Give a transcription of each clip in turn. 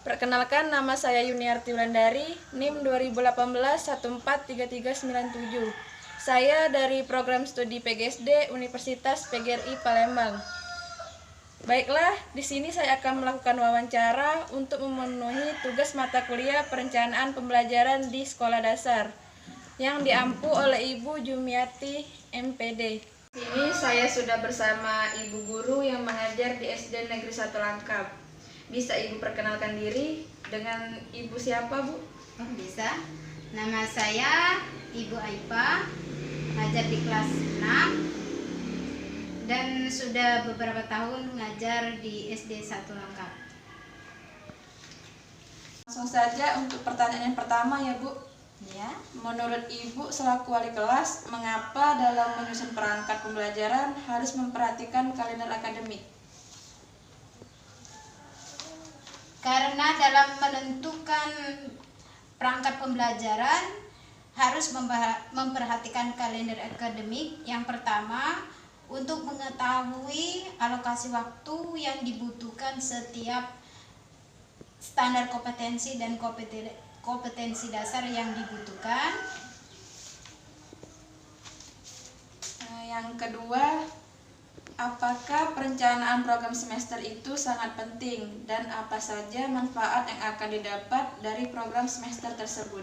Perkenalkan, nama saya Yuniarti Wulandari, NIM 2018 143397. Saya dari program studi PGSD Universitas PGRI Palembang. Baiklah, di sini saya akan melakukan wawancara untuk memenuhi tugas mata kuliah perencanaan pembelajaran di sekolah dasar yang diampu oleh Ibu Jumiati MPD. Di sini saya sudah bersama Ibu Guru yang mengajar di SD Negeri 1 Langkap. Bisa Ibu perkenalkan diri dengan Ibu siapa, Bu? Oh, bisa. Nama saya Ibu Aipa, ngajar di kelas 6 dan sudah beberapa tahun ngajar di SD 1 Langkap. Langsung saja untuk pertanyaan yang pertama ya, Bu. Ya. Menurut Ibu selaku wali kelas, mengapa dalam menyusun perangkat pembelajaran harus memperhatikan kalender akademik? Karena dalam menentukan perangkat pembelajaran harus memperhatikan kalender akademik. Yang pertama, untuk mengetahui alokasi waktu yang dibutuhkan setiap standar kompetensi dan kompetensi dasar yang dibutuhkan. Yang kedua, apakah perencanaan program semester itu sangat penting dan apa saja manfaat yang akan didapat dari program semester tersebut?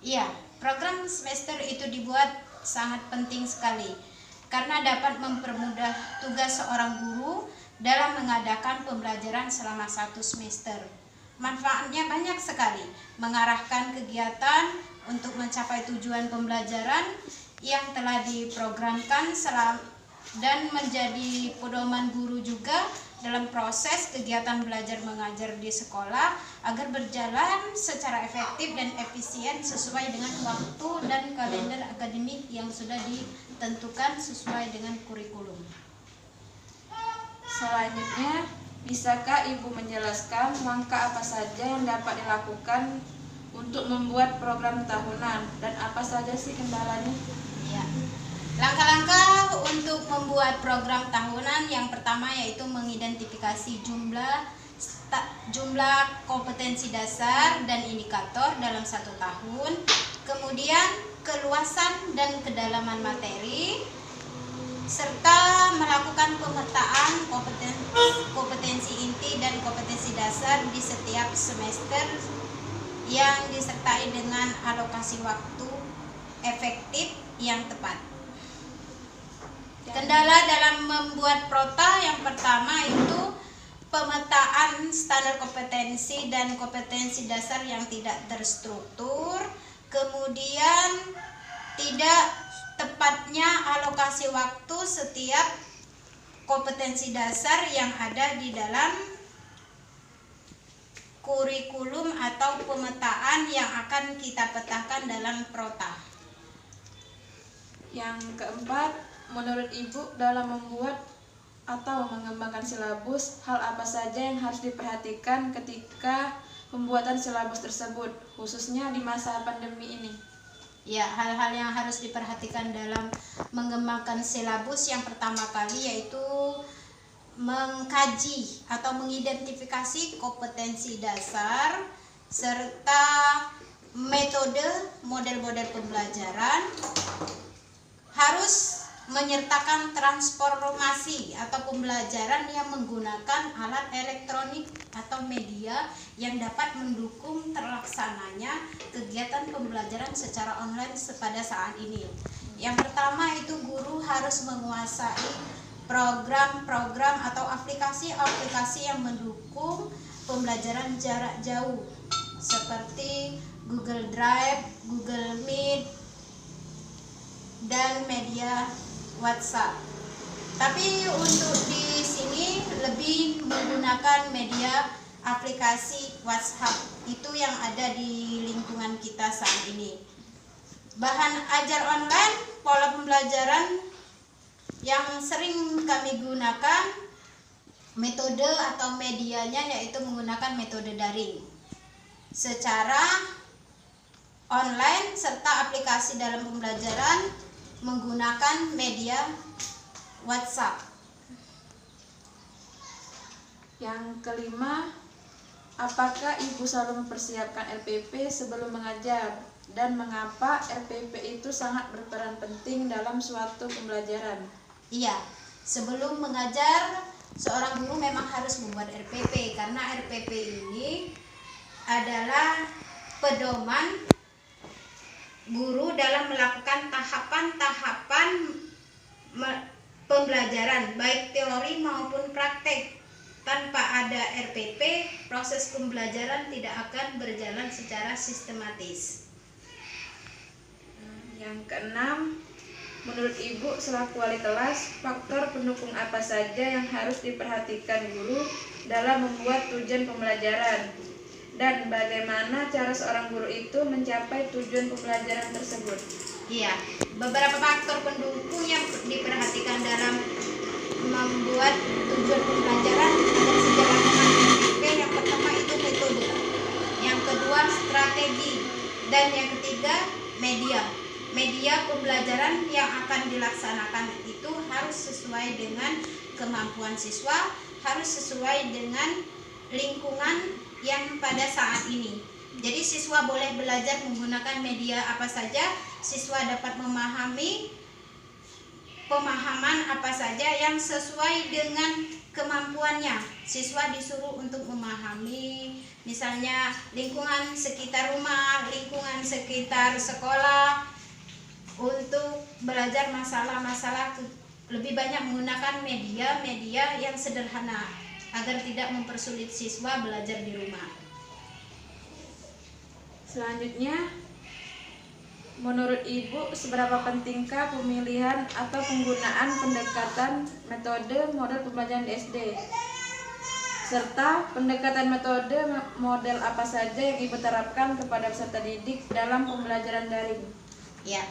Iya, program semester itu dibuat sangat penting sekali karena dapat mempermudah tugas seorang guru dalam mengadakan pembelajaran selama 1 semester. Manfaatnya banyak sekali, mengarahkan kegiatan untuk mencapai tujuan pembelajaran yang telah diprogramkan dan menjadi pedoman guru juga dalam proses kegiatan belajar mengajar di sekolah agar berjalan secara efektif dan efisien sesuai dengan waktu dan kalender akademik yang sudah ditentukan sesuai dengan kurikulum. Selanjutnya, bisakah Ibu menjelaskan langkah apa saja yang dapat dilakukan untuk membuat program tahunan dan apa saja sih kendalanya? Ya. Langkah-langkah untuk membuat program tahunan yang pertama yaitu mengidentifikasi jumlah kompetensi dasar dan indikator dalam 1 tahun, kemudian keluasan dan kedalaman materi, serta melakukan pemetaan kompetensi inti dan kompetensi dasar di setiap semester yang disertai dengan alokasi waktu efektif yang tepat. Kendala dalam membuat prota yang pertama itu pemetaan standar kompetensi dan kompetensi dasar yang tidak terstruktur, kemudian tidak tepatnya alokasi waktu setiap kompetensi dasar yang ada di dalam kurikulum atau pemetaan yang akan kita petakan dalam prota. Yang keempat, menurut Ibu dalam membuat atau mengembangkan silabus, hal apa saja yang harus diperhatikan ketika pembuatan silabus tersebut, khususnya di masa pandemi ini? Ya, hal-hal yang harus diperhatikan dalam mengembangkan silabus yang pertama kali yaitu mengkaji atau mengidentifikasi kompetensi dasar serta model-model pembelajaran, harus menyertakan transformasi atau pembelajaran yang menggunakan alat elektronik atau media yang dapat mendukung terlaksananya kegiatan pembelajaran secara online pada saat ini. Yang pertama itu guru harus menguasai program-program atau aplikasi-aplikasi yang mendukung pembelajaran jarak jauh seperti Google Drive, Google Meet, dan media WhatsApp. Tapi untuk di sini lebih menggunakan media aplikasi WhatsApp itu yang ada di lingkungan kita saat ini. Bahan ajar online, pola pembelajaran yang sering kami gunakan metode atau medianya yaitu menggunakan metode daring secara online serta aplikasi dalam pembelajaran menggunakan media WhatsApp. Yang kelima, Apakah Ibu selalu mempersiapkan RPP sebelum mengajar? Dan mengapa RPP itu sangat berperan penting dalam suatu pembelajaran? Iya, sebelum mengajar, seorang guru memang harus membuat RPP karena RPP ini adalah pedoman guru dalam melakukan tahapan-tahapan pembelajaran baik teori maupun praktek. Tanpa ada RPP, proses pembelajaran tidak akan berjalan secara sistematis. Yang keenam, menurut Ibu selaku wali kelas, faktor pendukung apa saja yang harus diperhatikan guru dalam membuat tujuan pembelajaran? Dan bagaimana cara seorang guru itu mencapai tujuan pembelajaran tersebut? Iya, beberapa faktor pendukung yang diperhatikan dalam membuat tujuan pembelajaran agar sejalan dengan RPP. Yang pertama itu metode, yang kedua strategi, dan yang ketiga media pembelajaran yang akan dilaksanakan itu harus sesuai dengan kemampuan siswa, harus sesuai dengan lingkungan yang pada saat ini. Jadi siswa boleh belajar menggunakan media apa saja, siswa dapat memahami pemahaman apa saja yang sesuai dengan kemampuannya. Siswa disuruh untuk memahami misalnya lingkungan sekitar rumah, lingkungan sekitar sekolah, untuk belajar masalah-masalah lebih banyak menggunakan media yang sederhana agar tidak mempersulit siswa belajar di rumah. Selanjutnya, menurut Ibu seberapa pentingkah pemilihan atau penggunaan pendekatan metode model pembelajaran di SD? Serta pendekatan metode model apa saja yang Ibu terapkan kepada peserta didik dalam pembelajaran daring? Ya,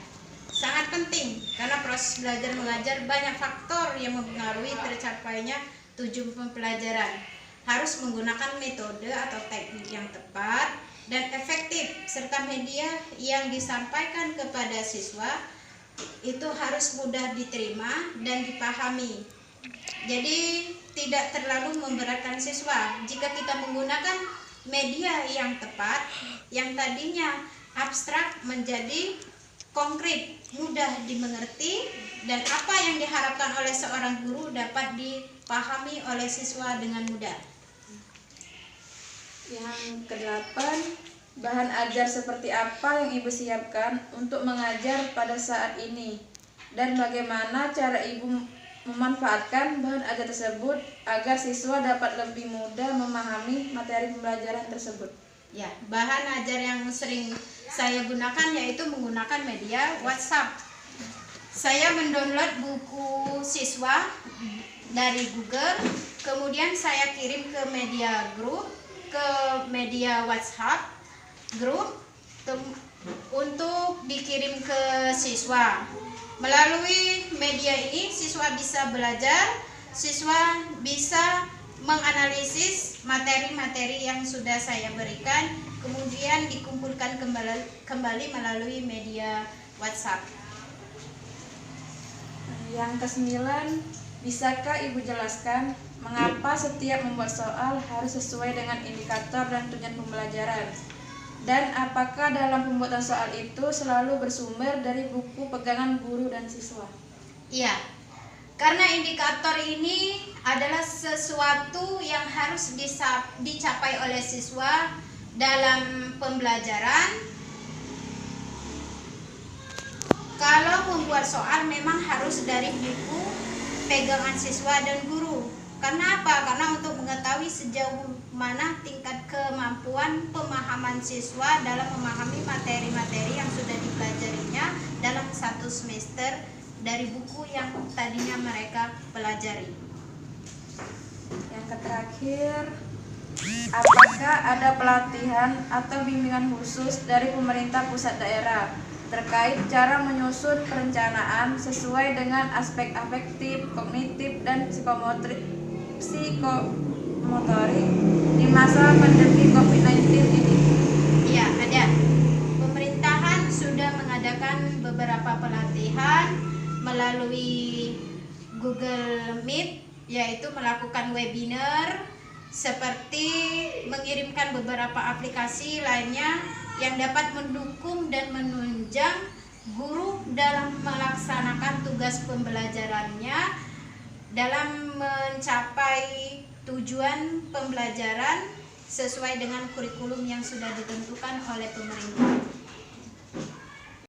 sangat penting karena proses belajar mengajar banyak faktor yang mempengaruhi tercapainya tujuan pembelajaran. Harus menggunakan metode atau teknik yang tepat dan efektif, serta media yang disampaikan kepada siswa itu harus mudah diterima dan dipahami. Jadi tidak terlalu memberatkan siswa. Jika kita menggunakan media yang tepat, yang tadinya abstrak menjadi konkret, mudah dimengerti, dan apa yang diharapkan oleh seorang guru dapat dipahami oleh siswa dengan mudah. Yang kedelapan, bahan ajar seperti apa yang Ibu siapkan untuk mengajar pada saat ini? Dan bagaimana cara Ibu memanfaatkan bahan ajar tersebut agar siswa dapat lebih mudah memahami materi pembelajaran tersebut? Ya, bahan ajar yang sering saya gunakan yaitu menggunakan media WhatsApp. Saya mendownload buku siswa dari Google, kemudian saya kirim ke media grup, ke media WhatsApp grup untuk dikirim ke siswa. Melalui media ini siswa bisa belajar, siswa bisa menganalisis materi-materi yang sudah saya berikan, kemudian dikumpulkan kembali melalui media WhatsApp. Yang kesembilan, bisakah Ibu jelaskan mengapa setiap membuat soal harus sesuai dengan indikator dan tujuan pembelajaran? Dan apakah dalam pembuatan soal itu selalu bersumber dari buku pegangan guru dan siswa? Iya, karena indikator ini adalah sesuatu yang harus dicapai oleh siswa dalam pembelajaran. Kalau membuat soal memang harus dari buku pegangan siswa dan guru. Karena apa? Karena untuk mengetahui sejauh mana tingkat kemampuan pemahaman siswa dalam memahami materi-materi yang sudah dipelajarinya dalam satu semester dari buku yang tadinya mereka pelajari. Yang terakhir, apakah ada pelatihan atau bimbingan khusus dari pemerintah pusat daerah terkait cara menyusun perencanaan sesuai dengan aspek afektif, kognitif, dan psikomotorik di masa pandemi COVID-19 ini? Ya, ada. Pemerintahan sudah mengadakan beberapa pelatihan melalui Google Meet, yaitu melakukan webinar seperti mengirimkan beberapa aplikasi lainnya yang dapat mendukung dan menunjang guru dalam melaksanakan tugas pembelajarannya dalam mencapai tujuan pembelajaran sesuai dengan kurikulum yang sudah ditentukan oleh pemerintah.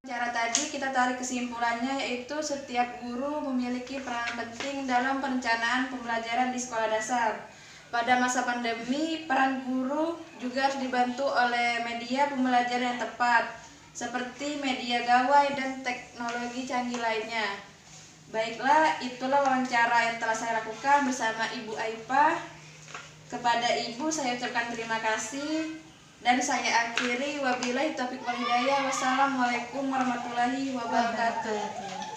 Cara tadi kita tarik kesimpulannya, yaitu setiap guru memiliki peran penting dalam perencanaan pembelajaran di sekolah dasar. Pada masa pandemi, peran guru juga harus dibantu oleh media pembelajaran yang tepat, seperti media gawai dan teknologi canggih lainnya. Baiklah, itulah wawancara yang telah saya lakukan bersama Ibu Aipa. Kepada Ibu saya ucapkan terima kasih. Dan saya akhiri, wabillahi taufiq wal hidayah. Wassalamualaikum warahmatullahi wabarakatuh.